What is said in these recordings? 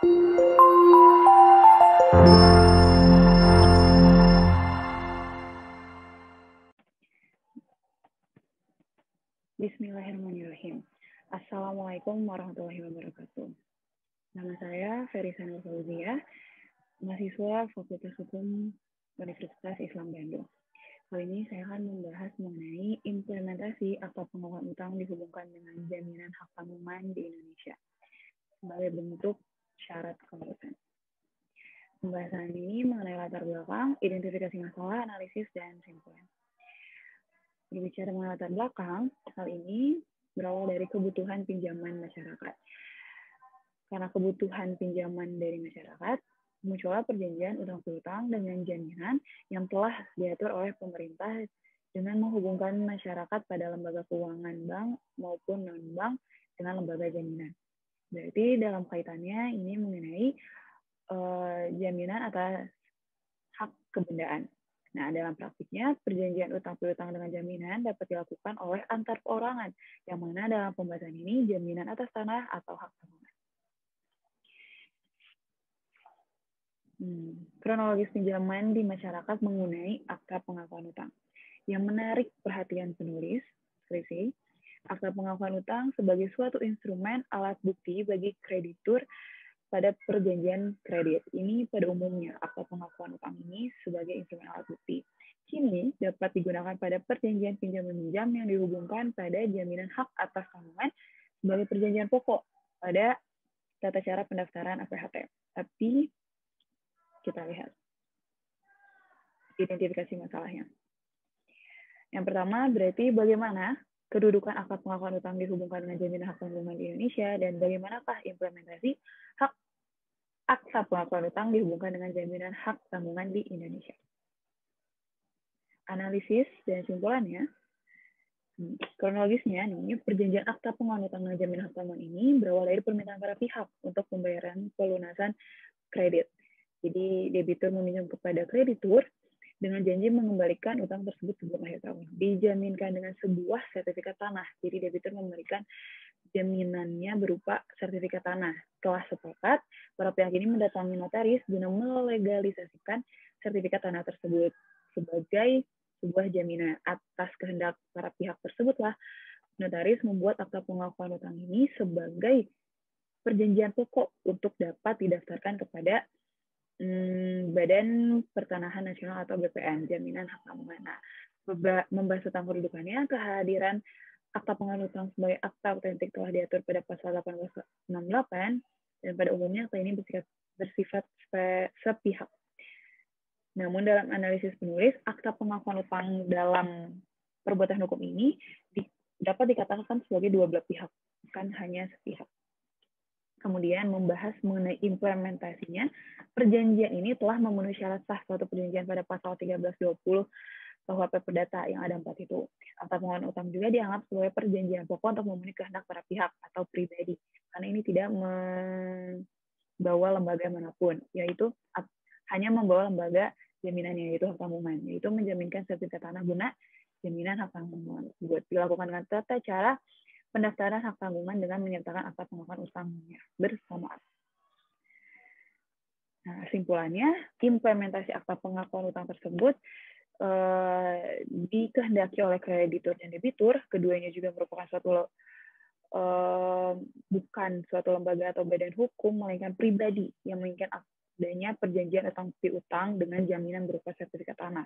Bismillahirrahmanirrahim. Assalamualaikum warahmatullahi wabarakatuh. Nama saya Ferisa Nur Fauziah, mahasiswa Fakultas Hukum Universitas Islam Bandung. Kali ini saya akan membahas mengenai implementasi Akta Pengakuan Utang dihubungkan dengan jaminan hak tanggungan di Indonesia sebagai bentuk syarat kelulusan. Pembahasan ini mengenai latar belakang, identifikasi masalah, analisis, dan kesimpulan. Berbicara mengenai latar belakang, hal ini berawal dari kebutuhan pinjaman masyarakat. Karena kebutuhan pinjaman dari masyarakat, muncullah perjanjian utang piutang dengan jaminan yang telah diatur oleh pemerintah dengan menghubungkan masyarakat pada lembaga keuangan bank maupun non-bank dengan lembaga jaminan. Berarti dalam kaitannya ini mengenai jaminan atas hak kebendaan. Nah, dalam praktiknya, perjanjian utang piutang dengan jaminan dapat dilakukan oleh antar perorangan, yang mana dalam pembahasan ini jaminan atas tanah atau hak tanggungan. Kronologis pinjaman di masyarakat mengenai Akta Pengakuan Utang. Yang menarik perhatian penulis skripsi, Akta Pengakuan Utang sebagai suatu instrumen alat bukti bagi kreditur pada perjanjian kredit. Ini pada umumnya, Akta Pengakuan Utang ini sebagai instrumen alat bukti. Kini dapat digunakan pada perjanjian pinjam-meminjam yang dihubungkan pada jaminan hak atas tanggungan sebagai perjanjian pokok pada tata cara pendaftaran APHT. Tapi kita lihat identifikasi masalahnya. Yang pertama berarti bagaimana kedudukan Akta Pengakuan Utang dihubungkan dengan jaminan hak tanggungan di Indonesia dan bagaimanakah implementasi hak Akta Pengakuan Utang dihubungkan dengan jaminan hak tanggungan di Indonesia. Analisis dan kesimpulannya, kronologisnya nih, perjanjian Akta Pengakuan Utang dengan jaminan hak tanggungan ini berawal dari permintaan para pihak untuk pembayaran pelunasan kredit. Jadi debitur meminjam kepada kreditur dengan janji mengembalikan utang tersebut sebelum akhir tahun. Dijaminkan dengan sebuah sertifikat tanah. Jadi debitur memberikan jaminannya berupa sertifikat tanah. Setelah sepakat, para pihak ini mendatangi notaris guna melegalisasikan sertifikat tanah tersebut sebagai sebuah jaminan. Atas kehendak para pihak tersebutlah, notaris membuat Akta Pengakuan Utang ini sebagai perjanjian pokok untuk dapat didaftarkan kepada Badan Pertanahan Nasional atau BPN, jaminan hak tanggungan. Nah, membahas tentang kedudukannya, kehadiran Akta Pengakuan Utang sebagai akta otentik telah diatur pada pasal 1868 dan pada umumnya akta ini bersifat sepihak. Namun dalam analisis penulis, Akta Pengakuan Utang dalam perbuatan hukum ini dapat dikatakan sebagai dua belah pihak, bukan hanya sepihak. Kemudian membahas mengenai implementasinya, perjanjian ini telah memenuhi syarat sah suatu perjanjian pada pasal 1320 KUHP Perdata yang ada 4 itu. Akta Pengakuan Utang juga dianggap sebagai perjanjian pokok untuk memenuhi kehendak para pihak atau pribadi, karena ini tidak membawa lembaga manapun, yaitu hanya membawa lembaga jaminannya, yaitu hak tanggungan, yaitu menjaminkan sertifikat tanah guna jaminan hak tanggungan. Buat dilakukan dengan tata cara pendaftaran hak tanggungan dengan menyertakan Akta Pengakuan Utangnya bersamaan. Nah, kesimpulannya, implementasi Akta Pengakuan Utang tersebut dikehendaki oleh kreditur dan debitur. Keduanya juga merupakan bukan suatu lembaga atau badan hukum, melainkan pribadi yang menginginkan adanya perjanjian utang piutang dengan jaminan berupa sertifikat tanah.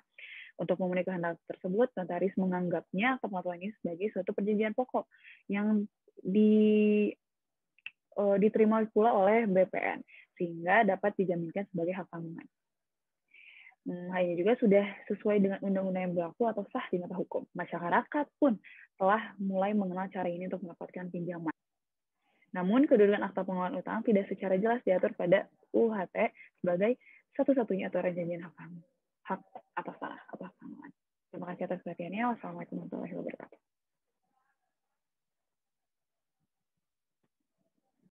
Untuk memenuhi kehendak tersebut, notaris menganggapnya Akta Pengakuan ini sebagai suatu perjanjian pokok yang diterima pula oleh BPN, sehingga dapat dijaminkan sebagai hak tanggungan. Hal ini juga sudah sesuai dengan undang-undang yang berlaku atau sah di mata hukum. Masyarakat pun telah mulai mengenal cara ini untuk mendapatkan pinjaman. Namun, kedudukan Akta Pengakuan Utang tidak secara jelas diatur pada UHT sebagai satu-satunya aturan janjian hak atas tanah atau hak tanggungan. Terima kasih atas perhatiannya. Wassalamualaikum warahmatullahi wabarakatuh.